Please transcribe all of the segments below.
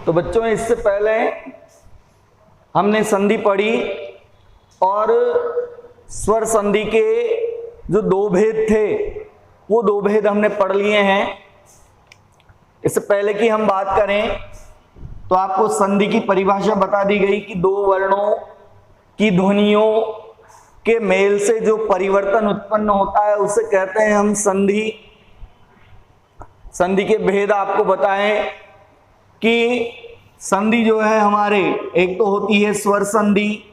तो बच्चों इससे पहले हमने संधि पढ़ी और स्वर संधि के जो दो भेद थे वो दो भेद हमने पढ़ लिए हैं। इससे पहले कि हम बात करें तो आपको संधि की परिभाषा बता दी गई कि दो वर्णों की ध्वनियों के मेल से जो परिवर्तन उत्पन्न होता है उसे कहते हैं हम संधि। संधि के भेद आपको बताएं कि संधि जो है हमारे एक तो होती है स्वर संधि,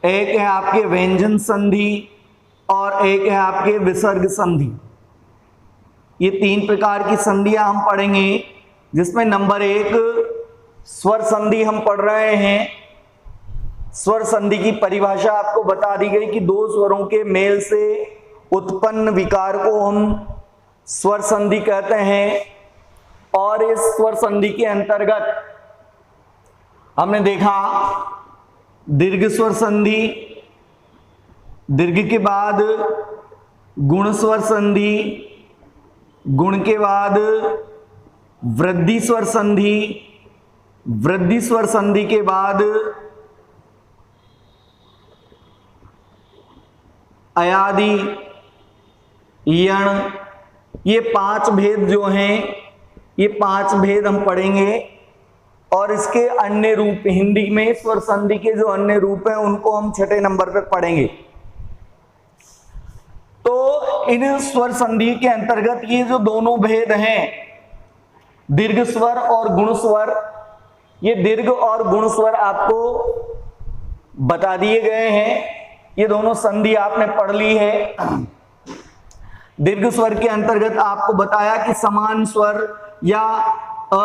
एक है आपके व्यंजन संधि और एक है आपके विसर्ग संधि। ये तीन प्रकार की संधियां हम पढ़ेंगे, जिसमें नंबर एक स्वर संधि हम पढ़ रहे हैं। स्वर संधि की परिभाषा आपको बता दी गई कि दो स्वरों के मेल से उत्पन्न विकार को हम स्वर संधि कहते हैं। और इस स्वर संधि के अंतर्गत हमने देखा दीर्घ स्वर संधि, दीर्घ के बाद गुण स्वर संधि, गुण के बाद वृद्धि स्वर संधि, वृद्धि स्वर संधि के बाद अयादि, यण। ये पांच भेद जो हैं, ये पांच भेद हम पढ़ेंगे और इसके अन्य रूप हिंदी में स्वर संधि के जो अन्य रूप हैं उनको हम छठे नंबर पे पढ़ेंगे। तो इन स्वर संधि के अंतर्गत ये जो दोनों भेद हैं दीर्घ स्वर और गुण स्वर, ये दीर्घ और गुण स्वर आपको बता दिए गए हैं। ये दोनों संधि आपने पढ़ ली है। दीर्घ स्वर के अंतर्गत आपको बताया कि समान स्वर या अ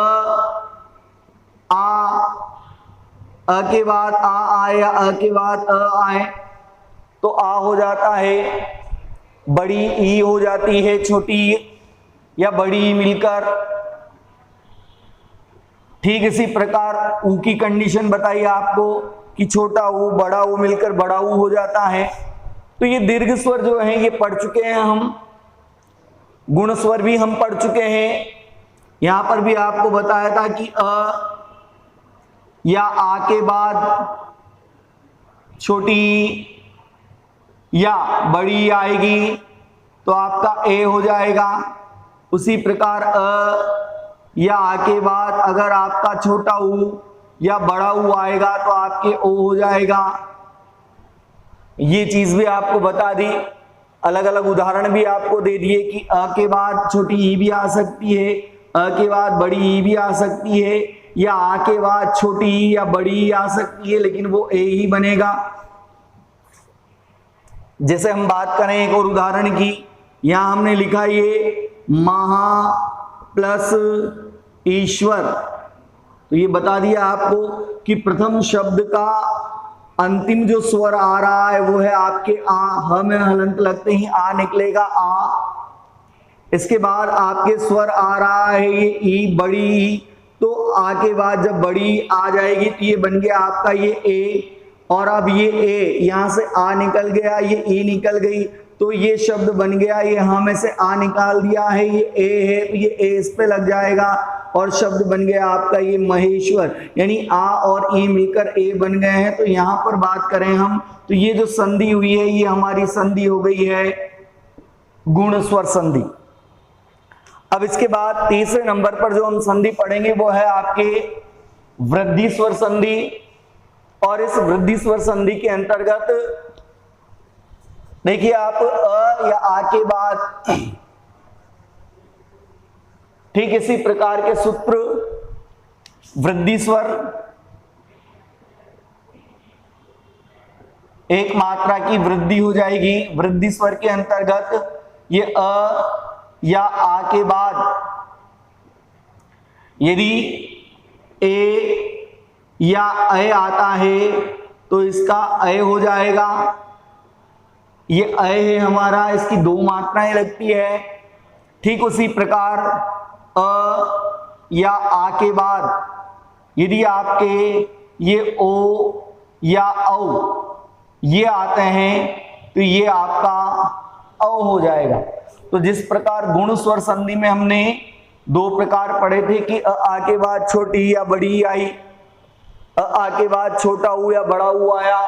के बाद आ आए या अ के बाद अ आए तो आ हो जाता है, बड़ी ई हो जाती है, छोटी या बड़ी ई मिलकर। ठीक इसी प्रकार ऊ की कंडीशन बताई आपको कि छोटा ऊ बड़ा ऊ मिलकर बड़ा ऊ हो जाता है। तो ये दीर्घ स्वर जो है ये पढ़ चुके हैं हम। गुण स्वर भी हम पढ़ चुके हैं। यहां पर भी आपको बताया था कि अ या आ के बाद छोटी या बड़ी आएगी तो आपका ए हो जाएगा। उसी प्रकार अ या आ के बाद अगर आपका छोटा ऊ या बड़ा ऊ आएगा तो आपके ओ हो जाएगा। ये चीज भी आपको बता दी। अलग अलग उदाहरण भी आपको दे दिए कि अ के बाद छोटी ई भी आ सकती है, अ के बाद बड़ी ई भी आ सकती है, या आ के बाद छोटी ई या बड़ी ई आ सकती है, लेकिन वो ए ही बनेगा। जैसे हम बात करें एक और उदाहरण की, यहां हमने लिखा ये महा प्लस ईश्वर। तो ये बता दिया आपको कि प्रथम शब्द का अंतिम जो स्वर आ रहा है वो है आपके आ। ह में हलंत लगते ही आ निकलेगा आ। इसके बाद आपके स्वर आ रहा है ये ई, बड़ी ई। तो आ के बाद जब बड़ी आ जाएगी तो ये बन गया आपका ये ए। और अब ये ए यहां से आ निकल गया, ये ई निकल गई तो ये शब्द बन गया। ये हाँ में से आ निकाल दिया है, ये ए है तो ये ए इस पे लग जाएगा और शब्द बन गया आपका ये महेश्वर। यानी आ और ई मिलकर ए बन गए हैं। तो यहां पर बात करें हम तो ये जो संधि हुई है ये हमारी संधि हो गई है गुण स्वर संधि। अब इसके बाद तीसरे नंबर पर जो हम संधि पढ़ेंगे वो है आपके वृद्धि स्वर संधि। और इस वृद्धि स्वर संधि के अंतर्गत देखिए आप अ या आ के बाद ठीक इसी प्रकार के सूत्र वृद्धि स्वर, एक मात्रा की वृद्धि हो जाएगी। वृद्धि स्वर के अंतर्गत ये अ या आ के बाद यदि ए या अय आता है तो इसका अय हो जाएगा। ये अय है हमारा, इसकी दो मात्राएं लगती है। ठीक उसी प्रकार अ या आ के बाद यदि आपके ये ओ या औ ये आते हैं तो ये आपका औ हो जाएगा। तो जिस प्रकार गुण स्वर संधि में हमने दो प्रकार पढ़े थे कि अ आ के बाद छोटी या बड़ी आई, अ आ के बाद छोटा ऊ या बड़ा ऊ आया।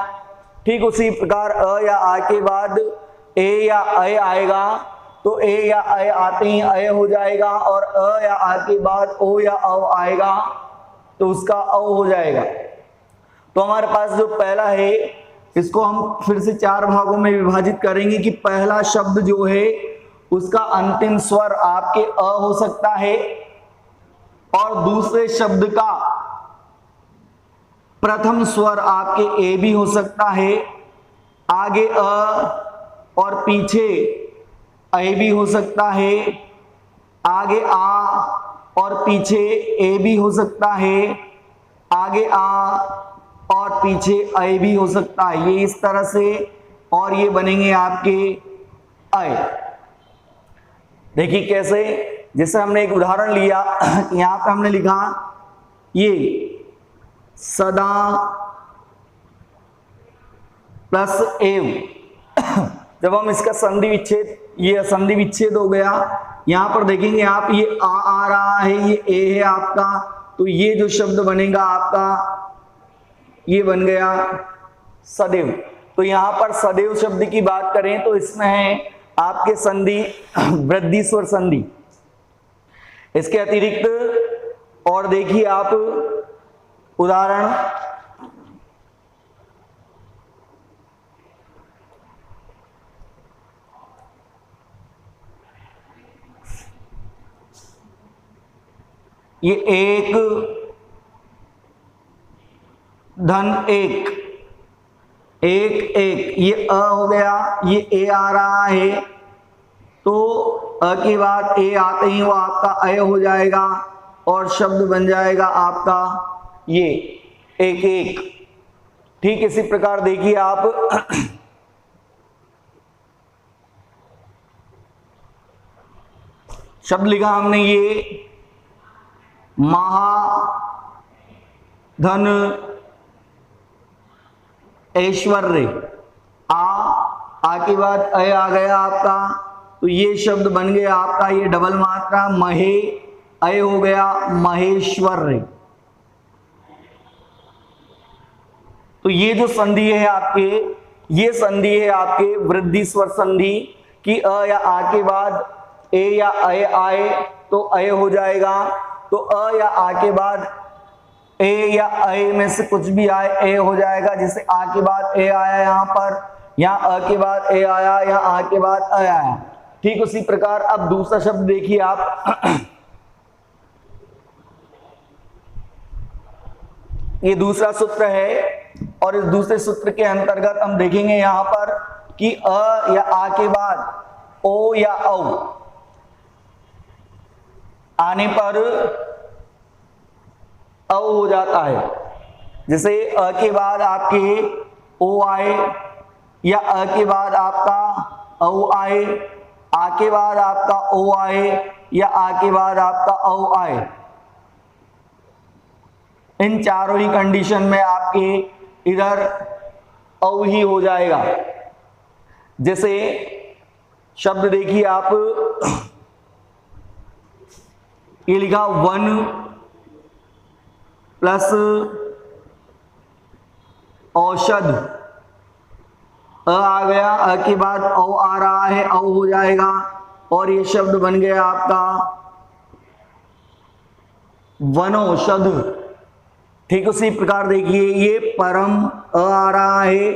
ठीक उसी प्रकार अ या आ के बाद ए या अ आएगा तो ए या अ आते ही अ हो जाएगा, और अ या आ के बाद ओ या औ आएगा तो उसका औ हो जाएगा। तो हमारे पास जो पहला है इसको हम फिर से चार भागों में विभाजित करेंगे कि पहला शब्द जो है उसका अंतिम स्वर आपके अ हो सकता है, और दूसरे शब्द का प्रथम स्वर आपके ए भी हो सकता है। आगे अ और पीछे ए भी हो सकता है, आगे आ और पीछे ए भी हो सकता है, आगे आ और पीछे ए भी हो सकता है। ये इस तरह से, और ये बनेंगे आपके अय। देखिए कैसे, जैसे हमने एक उदाहरण लिया, यहां पे हमने लिखा ये सदा प्लस एव। जब हम इसका संधि विच्छेद, ये संधि विच्छेद हो गया, यहां पर देखेंगे आप ये आ रहा है, ये ए है आपका, तो ये जो शब्द बनेगा आपका ये बन गया सदैव। तो यहां पर सदैव शब्द की बात करें तो इसमें है आपके संधि वृद्धि स्वर संधि। इसके अतिरिक्त और देखिए आप उदाहरण, ये एक धन एक, एक एक, ये अ हो गया, ये ए आ रहा है, तो अ के बाद ए आते ही वो आपका अय हो जाएगा और शब्द बन जाएगा आपका ये एक एक। ठीक इसी प्रकार देखिए आप शब्द लिखा हमने ये महा धन ऐश्वर्य, आ के बाद अय आ गया आपका, तो ये शब्द बन गया आपका ये डबल मात्रा महे, अय हो गया महेश्वर्य। तो ये जो संधि है आपके, ये संधि है आपके वृद्धि स्वर संधि कि अ या आ के बाद ए या अय आए तो अय हो जाएगा, तो अ या आ के बाद ए या अ में से कुछ भी आए ए हो जाएगा। जैसे आ के बाद ए आया यहां पर, यहां अ के बाद ए आया, यहां आ के बाद अ आया। ठीक उसी प्रकार अब दूसरा शब्द देखिए आप ये दूसरा सूत्र है, और इस दूसरे सूत्र के अंतर्गत हम देखेंगे यहां पर कि अ या आ के बाद ओ या औ आने पर अ हो जाता है। जैसे अ के बाद आपके ओ आए, या अ के बाद आपका औ आए, आ के बाद आपका ओ आए, या आ के बाद आपका औ आए। इन चारों ही कंडीशन में आपके इधर औ ही हो जाएगा। जैसे शब्द देखिए आप, ये लिखा वन प्लस औषध, अ आ गया, अ के बाद औ आ रहा है, औ हो जाएगा, और ये शब्द बन गया आपका वनौषध। ठीक उसी प्रकार देखिए ये परम, अ आ रहा है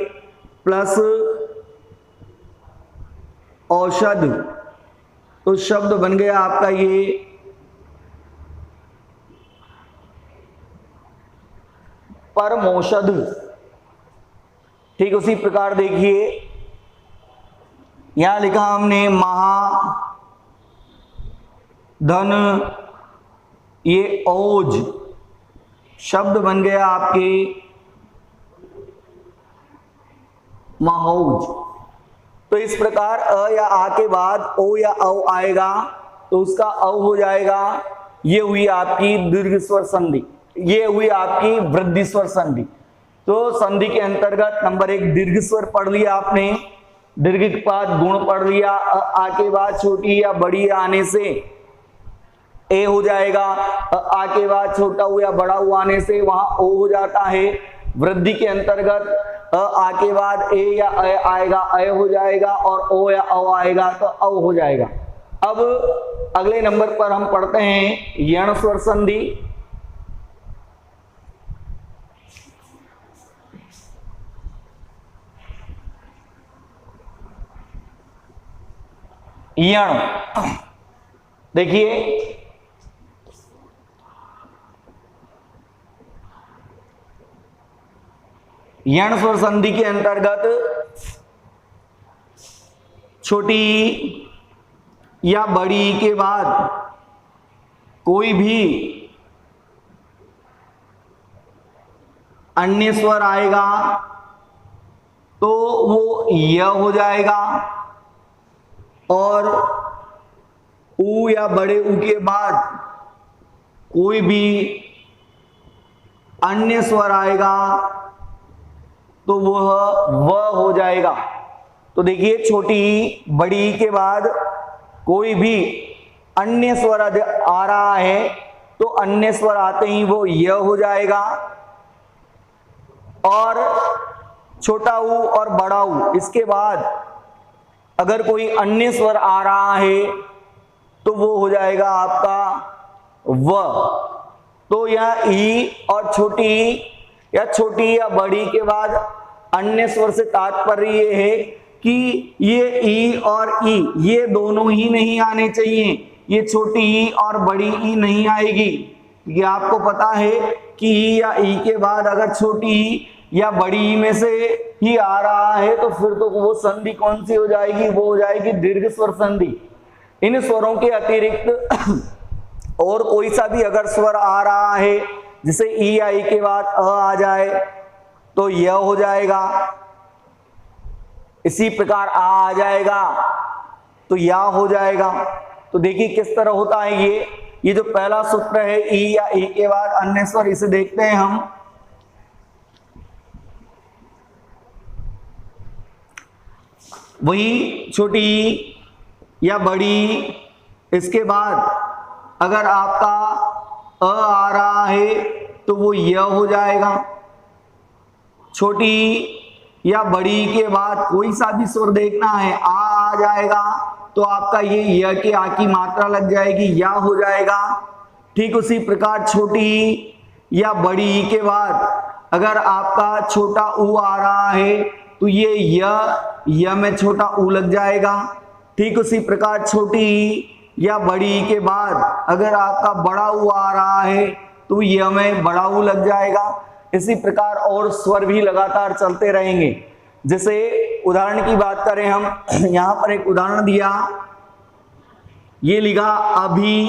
प्लस औषध, तो शब्द बन गया आपका ये परमौषध। ठीक उसी प्रकार देखिए यहां लिखा हमने महा धन, ये औज, शब्द बन गया आपके महौज। तो इस प्रकार अ या आ के बाद ओ या औ आएगा तो उसका औ हो जाएगा। ये हुई आपकी दीर्घ स्वर संधि, ये हुई आपकी वृद्धि स्वर संधि। तो संधि के अंतर्गत नंबर एक दीर्घ स्वर पढ़ लिया आपने, दीर्घ के बाद गुण पढ़ लिया, आ के बाद छोटी या बड़ी आने से ए हो जाएगा। आ के बाद छोटा ऊ या बड़ा ऊ आने से वहां ओ हो जाता है। वृद्धि के अंतर्गत आ के बाद ए या अ आएगा, अ हो जाएगा, और ओ या औ आएगा तो औ हो जाएगा। अब अगले नंबर पर हम पढ़ते हैं यण स्वर संधि। यण, देखिए यण स्वर संधि के अंतर्गत छोटी या बड़ी के बाद कोई भी अन्य स्वर आएगा तो वो य हो जाएगा, और ऊ या बड़े ऊ के बाद कोई भी अन्य स्वर आएगा तो वह व हो जाएगा। तो देखिए छोटी बड़ी के बाद कोई भी अन्य स्वर आ रहा है तो अन्य स्वर आते ही वो य हो जाएगा, और छोटा ऊ और बड़ा ऊ इसके बाद अगर कोई अन्य स्वर आ रहा है तो वो हो जाएगा आपका व। तो यह ई और छोटी या बड़ी के बाद अन्य स्वर से तात्पर्य ये है कि ये ई और ई ये दोनों ही नहीं आने चाहिए, ये छोटी ई और बड़ी ई नहीं आएगी। ये आपको पता है कि ई या ई के बाद अगर छोटी ई या बड़ी ई में से ही आ रहा है तो फिर तो वो संधि कौन सी हो जाएगी, वो हो जाएगी दीर्घ स्वर संधि। इन स्वरों के अतिरिक्त और कोई सा भी अगर स्वर आ रहा है, जैसे ई आई के बाद अ आ जाए तो यह हो जाएगा, इसी प्रकार आ जाएगा तो या हो जाएगा। तो देखिए किस तरह होता है ये जो पहला सूत्र है ई या ई के बाद अन्य स्वर, इसे देखते हैं हम। वही छोटी ई या बड़ी, इसके बाद अगर आपका अ आ रहा है तो वो य हो जाएगा। छोटी या बड़ी के बाद कोई सा भी स्वर देखना है, आ जाएगा तो आपका ये य के आ की मात्रा लग जाएगी, या हो जाएगा। ठीक उसी प्रकार छोटी या बड़ी के बाद अगर आपका छोटा ऊ आ रहा है तो ये य में छोटा ऊ लग जाएगा। ठीक उसी प्रकार छोटी या बड़ी के बाद अगर आपका बड़ा ऊ आ रहा है तो य में बड़ा ऊ लग जाएगा। इसी प्रकार और स्वर भी लगातार चलते रहेंगे। जैसे उदाहरण की बात करें हम, यहां पर एक उदाहरण दिया, ये लिखा अभी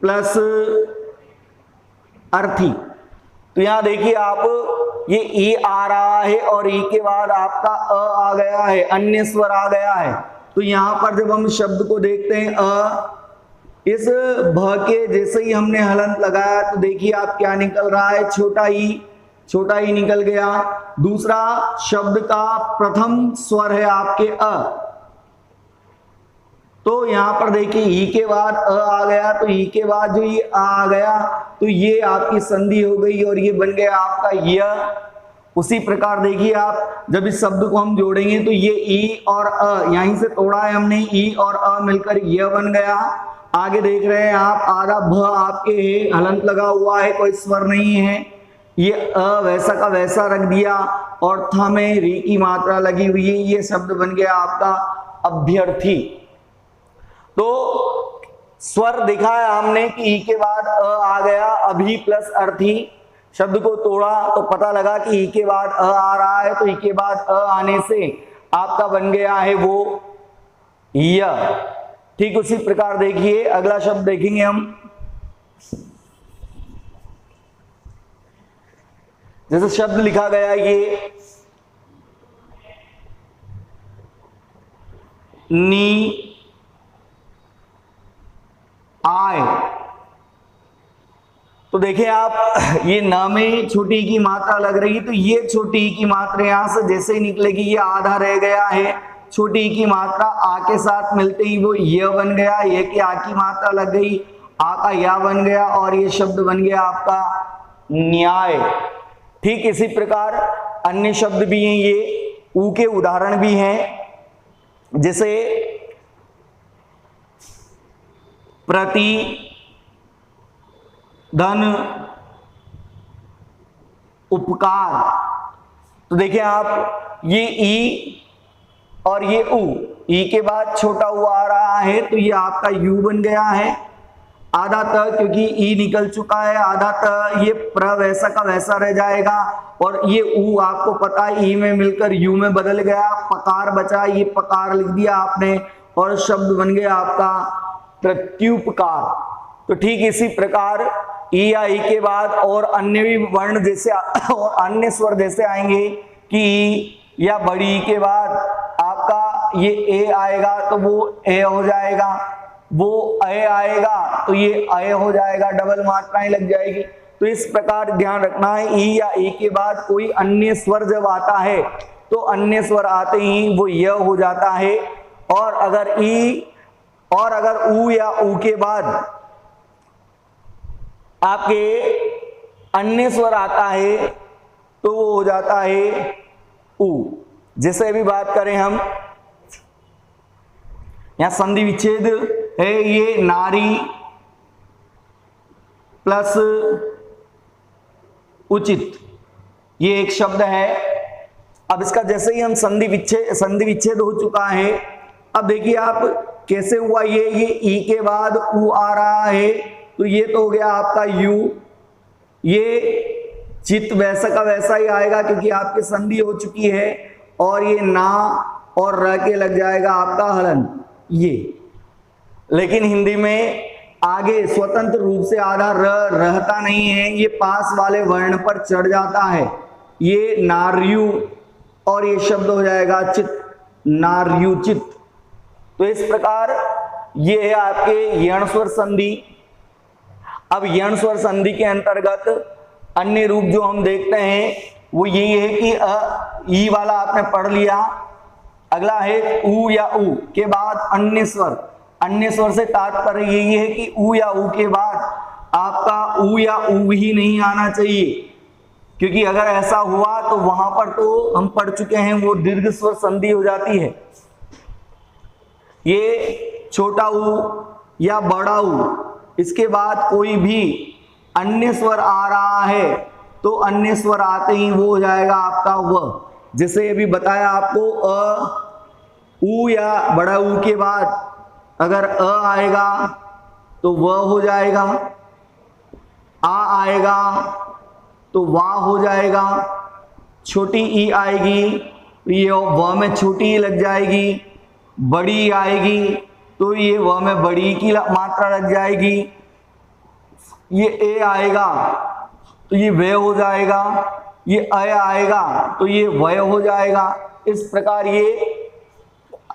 प्लस अर्थी। तो यहां देखिए आप, ये ई आ रहा है और ई के बाद आपका अ आ गया है, अन्य स्वर आ गया है। तो यहां पर जब हम शब्द को देखते हैं अ, इस भ के जैसे ही हमने हलंत लगाया तो देखिए आप क्या निकल रहा है, छोटा ही निकल गया। दूसरा शब्द का प्रथम स्वर है आपके अ, तो यहां पर देखिए ई के बाद अ आ गया, तो ई के बाद जो ये आ गया तो ये आपकी संधि हो गई और ये बन गया आपका य। उसी प्रकार देखिए आप, जब इस शब्द को हम जोड़ेंगे तो ये ई और अ, यहीं से तोड़ा है हमने, ई और अ मिलकर य बन गया। आगे देख रहे हैं आप, आधा भ आपके है, हलंत लगा हुआ है, कोई स्वर नहीं है, ये अ वैसा का वैसा रख दिया और थ में री की मात्रा लगी हुई है, ये शब्द बन गया आपका अभ्यर्थी। तो स्वर दिखाया हमने कि ई के बाद अ आ गया, अभी प्लस अर्थी। शब्द को तोड़ा तो पता लगा कि ई के बाद अ आ रहा है, तो ई के बाद अ आने से आपका बन गया है वो य। ठीक उसी प्रकार देखिए अगला शब्द देखेंगे हम, जैसे शब्द लिखा गया ये नी आय। तो देखिए आप, ये न में छोटी की मात्रा लग रही है, तो ये छोटी की मात्रा यहां से जैसे ही निकलेगी ये आधा रह गया है, छोटी ई की मात्रा आ के साथ मिलते ही वो य बन गया, ये की आ की मात्रा लग गई, आ का या बन गया और ये शब्द बन गया आपका न्याय। ठीक इसी प्रकार अन्य शब्द भी हैं, ये ऊ के उदाहरण भी हैं, जैसे प्रति, धन, उपकार। तो देखिए आप, ये ई और ये ऊ, ई के बाद छोटा ऊ आ रहा है तो ये आपका यू बन गया है। आधा त, क्योंकि ई निकल चुका है, आधा त ये प्र वैसा का वैसा रह जाएगा और ये ऊ आपको पता है ई में मिलकर यू में बदल गया, पकार बचा, ये पकार लिख दिया आपने और शब्द बन गया आपका प्रत्युपकार। तो ठीक इसी प्रकार ई या ई के बाद और अन्य भी वर्ण जैसे और अन्य स्वर जैसे आएंगे कि ई या बड़ी ई के बाद आपका ये ए आएगा तो वो ए हो जाएगा, वो अय आएगा तो ये अय हो जाएगा, डबल मात्राएं लग जाएगी। तो इस प्रकार ध्यान रखना है, ई या ई के बाद कोई अन्य स्वर जब आता है तो अन्य स्वर आते ही वो य हो जाता है, और अगर ऊ या ऊ के बाद आपके अन्य स्वर आता है तो वो हो जाता है ऊ। जैसे अभी बात करें हम, यहां संधि विच्छेद है, ये नारी प्लस उचित, ये एक शब्द है। अब इसका जैसे ही हम संधि विच्छेद हो चुका है, अब देखिए आप कैसे हुआ, ये ई के बाद ऊ आ रहा है तो ये तो हो गया आपका यू, ये चित वैसा का वैसा ही आएगा क्योंकि आपकी संधि हो चुकी है, और ये ना और र के लग जाएगा आपका हलन ये। लेकिन हिंदी में आगे स्वतंत्र रूप से आधा र रहता नहीं है, ये पास वाले वर्ण पर चढ़ जाता है, ये नार्यु और ये शब्द हो जाएगा चित, नार्युचित। तो इस प्रकार ये है आपके यण स्वर संधि। अब यण स्वर संधि के अंतर्गत अन्य रूप जो हम देखते हैं वो यही है कि ई वाला आपने पढ़ लिया, अगला है ऊ या ऊ के बाद अन्य स्वर। अन्य स्वर से तात्पर्य यही है कि ऊ या ऊ के बाद आपका ऊ या ऊ ही नहीं आना चाहिए, क्योंकि अगर ऐसा हुआ तो वहां पर तो हम पढ़ चुके हैं वो दीर्घ स्वर संधि हो जाती है। ये छोटा ऊ या बड़ा ऊ, इसके बाद कोई भी अन्य स्वर आ रहा है तो अन्य स्वर आते ही वो हो जाएगा आपका व। जैसे अभी बताया आपको, ऊ या बड़ा ऊ के बाद अगर आएगा तो व हो जाएगा, आएगा तो वाह हो जाएगा, छोटी ई आएगी तो ये व में छोटी ई लग जाएगी, बड़ी आएगी तो ये व में बड़ी की मात्रा लग जाएगी, ये ए आएगा तो ये वे हो जाएगा, ये अय आएगा तो ये वय हो जाएगा। इस प्रकार ये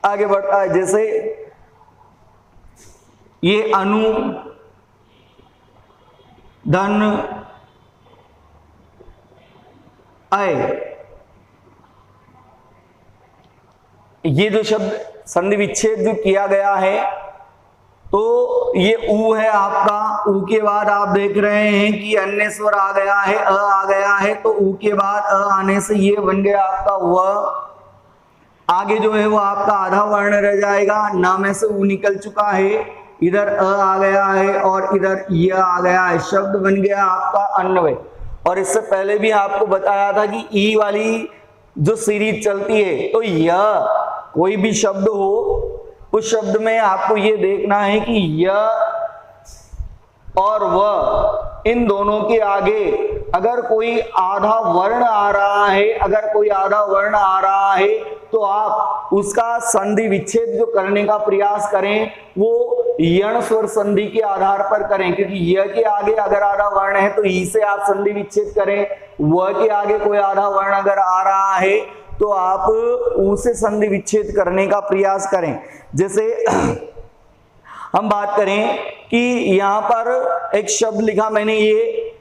आगे बढ़ता है। जैसे ये अनु, धन, अय, ये जो शब्द संधि विच्छेद जो किया गया है तो ये ऊ है आपका। ऊ के बाद आप देख रहे हैं कि अन्य स्वर आ गया है, आ गया है, तो ऊ के बाद आने से ये बन गया आपका व। आगे जो है वो आपका आधा वर्ण रह जाएगा, ना में से ऊ निकल चुका है, इधर आ गया है और इधर य आ गया है, शब्द बन गया आपका अन्वय। और इससे पहले भी आपको बताया था कि ई वाली जो सीरीज चलती है तो य कोई भी शब्द हो उस शब्द में आपको ये देखना है कि य और व इन दोनों के आगे अगर कोई आधा वर्ण आ रहा है, तो आप उसका संधि विच्छेद जो करने का प्रयास करें वो यण स्वर संधि के आधार पर करें, क्योंकि य के आगे अगर आधा वर्ण है तो ई से आप संधि विच्छेद करें, व के आगे कोई आधा वर्ण अगर आ रहा है तो आप उसे संधि विच्छेद करने का प्रयास करें। जैसे हम बात करें कि यहां पर एक शब्द लिखा मैंने, ये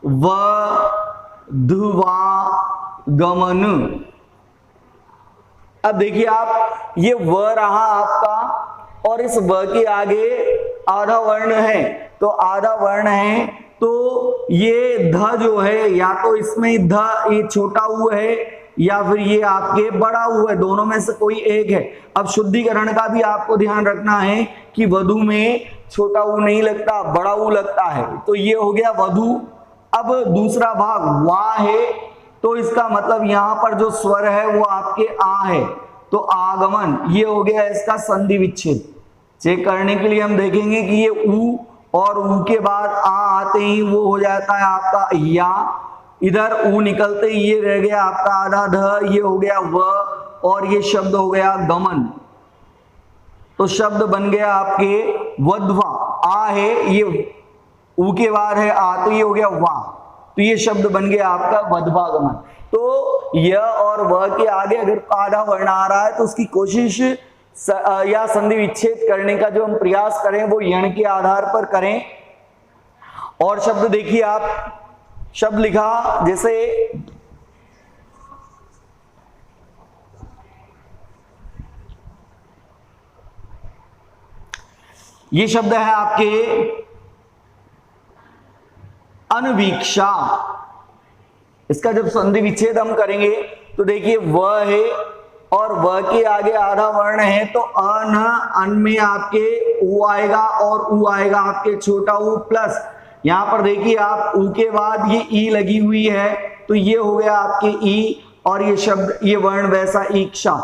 वधुवागमन। अब देखिए आप, ये व रहा आपका और इस व के आगे आधा वर्ण है, तो आधा वर्ण है तो ये ध जो है या तो इसमें ध ये छोटा ऊ है या फिर ये आपके बड़ा ऊ है, दोनों में से कोई एक है। अब शुद्धिकरण का भी आपको ध्यान रखना है कि वधु में छोटा ऊ नहीं लगता, बड़ा ऊ लगता है, तो ये हो गया वधु। अब दूसरा भाग वा है, तो इसका मतलब यहां पर जो स्वर है वो आपके आ है, तो आगमन, ये हो गया इसका संधि विच्छेद। चेक करने के लिए हम देखेंगे कि ये ऊ और ऊ के बाद आ आते ही वो हो जाता है आपका या, इधर ऊ निकलते ही ये रह गया आपका आधा ध, ये हो गया व, और ये शब्द हो गया गमन, तो शब्द बन गया आपके वध्वा। आ है, ये ऊ के बाद है आ, तो ये हो गया वा, तो ये शब्द बन गया आपका वध्वागमन। तो य और व के आगे अगर आधा वर्ण आ रहा है तो उसकी कोशिश या संधि विच्छेद करने का जो हम प्रयास करें वो यण के आधार पर करें। और शब्द देखिए आप, शब्द लिखा जैसे ये शब्द है आपके अनवीक्षा। इसका जब संधि विच्छेद हम करेंगे तो देखिए व है और व के आगे आधा वर्ण है, तो अन, अन में आपके ऊ आएगा और ऊ आएगा आपके छोटा ऊ प्लस, यहां पर देखिए आप ऊ के बाद ये ई लगी हुई है, तो ये हो गया आपके ई, और ये शब्द ये वर्ण वैसा इक्षा,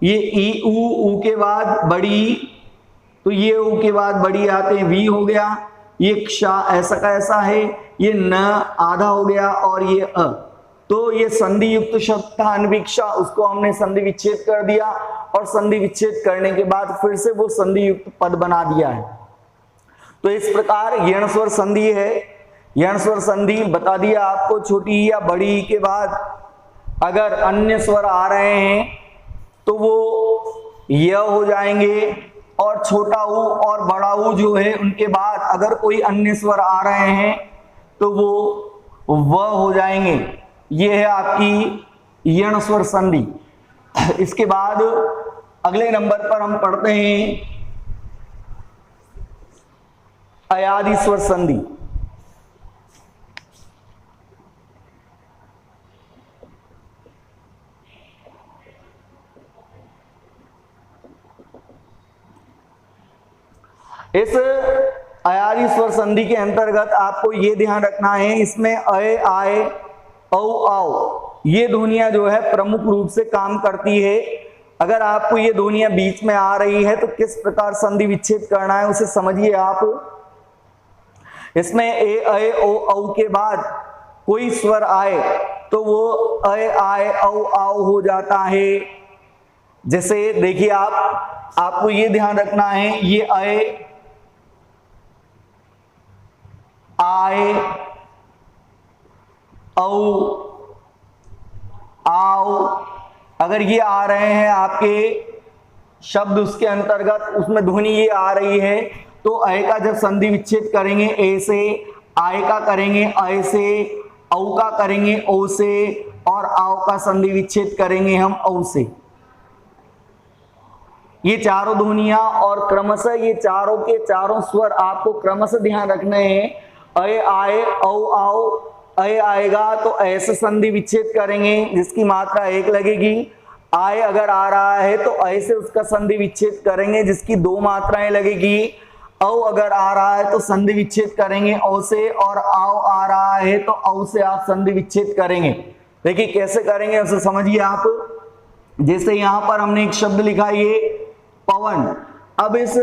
ये ई ऊ के बाद बड़ी, तो ये ऊ के बाद बड़ी आते हैं वी हो गया, येक्षा ऐसा का ऐसा है, ये न आधा हो गया और ये अ, तो ये संधि युक्त शब्द था अनवीक्षा, उसको हमने संधि विच्छेद कर दिया और संधि विच्छेद करने के बाद फिर से वो संधि युक्त पद बना दिया है। तो इस प्रकार यण स्वर संधि है। यण स्वर संधि बता दिया आपको, छोटी या बड़ी के बाद अगर अन्य स्वर आ रहे हैं तो वो य हो जाएंगे, और छोटा ऊ और बड़ा ऊ जो है उनके बाद अगर कोई अन्य स्वर आ रहे हैं तो वो व हो जाएंगे। ये है आपकी यण स्वर संधि। इसके बाद अगले नंबर पर हम पढ़ते हैं अयादि स्वर संधि। इस अयादि स्वर संधि के अंतर्गत आपको ये ध्यान रखना है, इसमें अय, आय, औ, आओ ये ध्वनियां जो है प्रमुख रूप से काम करती है। अगर आपको ये ध्वनियां बीच में आ रही है तो किस प्रकार संधि विच्छेद करना है उसे समझिए आप। इसमें ए, अय, ओ, औ के बाद कोई स्वर आए तो वो अय, आय, औ, आओ हो जाता है। जैसे देखिए आप, आपको ये ध्यान रखना है, ये अय, आए, औ, आओ, अगर ये आ रहे हैं आपके शब्द उसके अंतर्गत, उसमें ध्वनि ये आ रही है, तो अय का जब संधि विच्छेद करेंगे ए से, आय का करेंगे अय से, औ का करेंगे ओ से, और आओ का संधि विच्छेद करेंगे हम औ से। ये चारों ध्वनियां और क्रमशः ये चारों के चारों स्वर आपको क्रमशः ध्यान रखने हैं। अय, आए, औ, आओ, अय आएगा तो ऐसे संधि विच्छेद करेंगे जिसकी मात्रा एक लगेगी। आय अगर आ रहा है तो अय से उसका संधि विच्छेद करेंगे जिसकी दो मात्राएं लगेगी। औ अगर आ रहा है तो संधि विच्छेद करेंगे औ से, और आओ आ रहा है तो औ से आप संधि विच्छेद करेंगे। देखिए कैसे करेंगे उसे समझिए आप। जैसे यहां पर हमने एक शब्द लिखा ये पवन, अब इस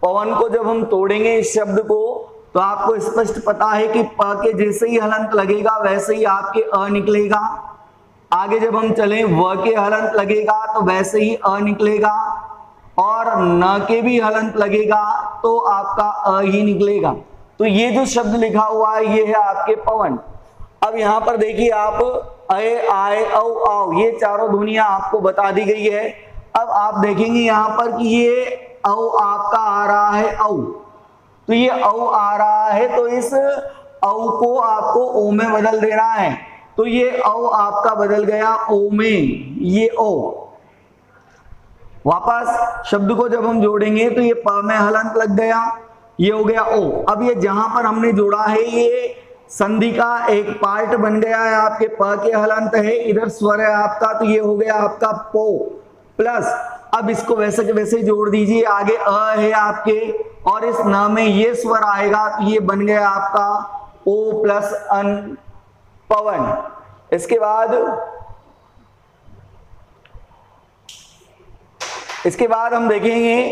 पवन को जब हम तोड़ेंगे इस शब्द को तो आपको स्पष्ट पता है कि प के जैसे ही हलंत लगेगा वैसे ही आपके अ निकलेगा। आगे जब हम चलें व के हलंत लगेगा तो वैसे ही अ निकलेगा, और न के भी हलंत लगेगा तो आपका अ ही निकलेगा। तो ये जो शब्द लिखा हुआ है ये है आपके पवन। अब यहां पर देखिए आप, अय, आय, औ, आओ ये चारों ध्वनियां आपको बता दी गई है। अब आप देखेंगे यहां पर कि ये औ आपका आ रहा है औ, तो ये औ आ रहा है तो इस औ को आपको ओ में बदल देना है। तो ये औ आपका बदल गया ओ में, ये ओ। वापस शब्द को जब हम जोड़ेंगे तो ये प में हलंत लग गया, ये हो गया ओ। अब ये जहां पर हमने जोड़ा है ये संधि का एक पार्ट बन गया है, आपके प के हलंत है, इधर स्वर है आपका, तो ये हो गया आपका पो प्लस। अब इसको वैसे के वैसे जोड़ दीजिए, आगे अ है आपके और इस न में ये स्वर आएगा, तो ये बन गया आपका ओ प्लस अन पवन। इसके बाद हम देखेंगे,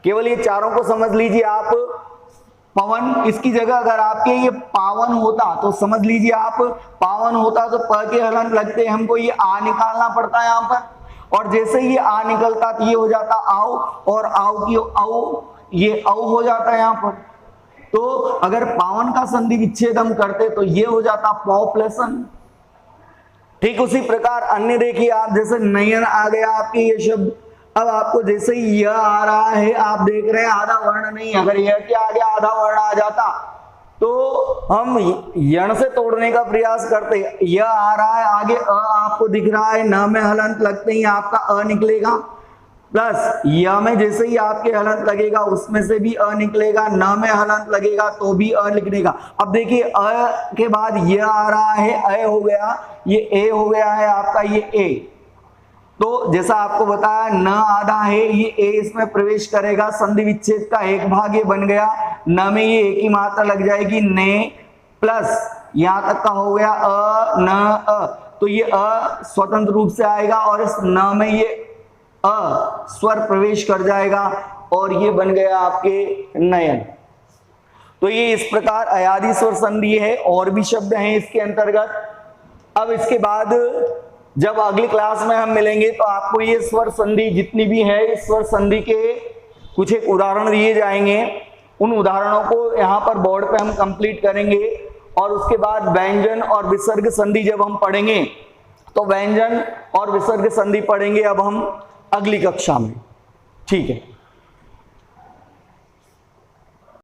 केवल ये चारों को समझ लीजिए आप। पवन, इसकी जगह अगर आपके ये पावन होता तो समझ लीजिए आप, पावन होता तो प के हलंत लगते, हमको ये आ निकालना पड़ता है यहाँ पर, और जैसे ये आ निकलता तो ये हो जाता आओ, और आओ की आओ, ये औ हो जाता है यहाँ पर। तो अगर पावन का संधि विच्छेद हम करते तो ये हो जाता पौ प्लस अन। ठीक उसी प्रकार अन्य देखिए आप, जैसे नयन आ गया आपके ये शब्द, अब आपको जैसे ही यह आ रहा है, आप देख रहे हैं आधा वर्ण नहीं, अगर यह के आगे आधा वर्ण आ जाता तो हम यण से तोड़ने का प्रयास करते। यह आ रहा है, आगे अ आपको दिख रहा है, न में हलंत लगते ही आपका अ निकलेगा, प्लस य में जैसे ही आपके हलंत लगेगा उसमें से भी अ निकलेगा, न में हलंत लगेगा तो भी अ निकलेगा। अब देखिए अ के बाद यह आ रहा है, अ हो गया, ये ए हो गया है आपका, ये ए। तो जैसा आपको बताया न आधा है, ये ए इसमें प्रवेश करेगा, संधि विच्छेद का एक भाग ये बन गया, न में ये एक ही मात्रा लग जाएगी ने, प्लस यहां तक का हो गया अ न अ, तो ये अ स्वतंत्र रूप से आएगा और इस न में ये अ स्वर प्रवेश कर जाएगा और ये बन गया आपके नयन। तो ये इस प्रकार अयादि स्वर संधि है, और भी शब्द हैं इसके अंतर्गत। अब इसके बाद जब अगली क्लास में हम मिलेंगे तो आपको ये स्वर संधि जितनी भी है, इस स्वर संधि के कुछ एक उदाहरण दिए जाएंगे, उन उदाहरणों को यहाँ पर बोर्ड पे हम कंप्लीट करेंगे। और उसके बाद व्यंजन और विसर्ग संधि जब हम पढ़ेंगे तो व्यंजन और विसर्ग संधि पढ़ेंगे अब हम अगली कक्षा में। ठीक है।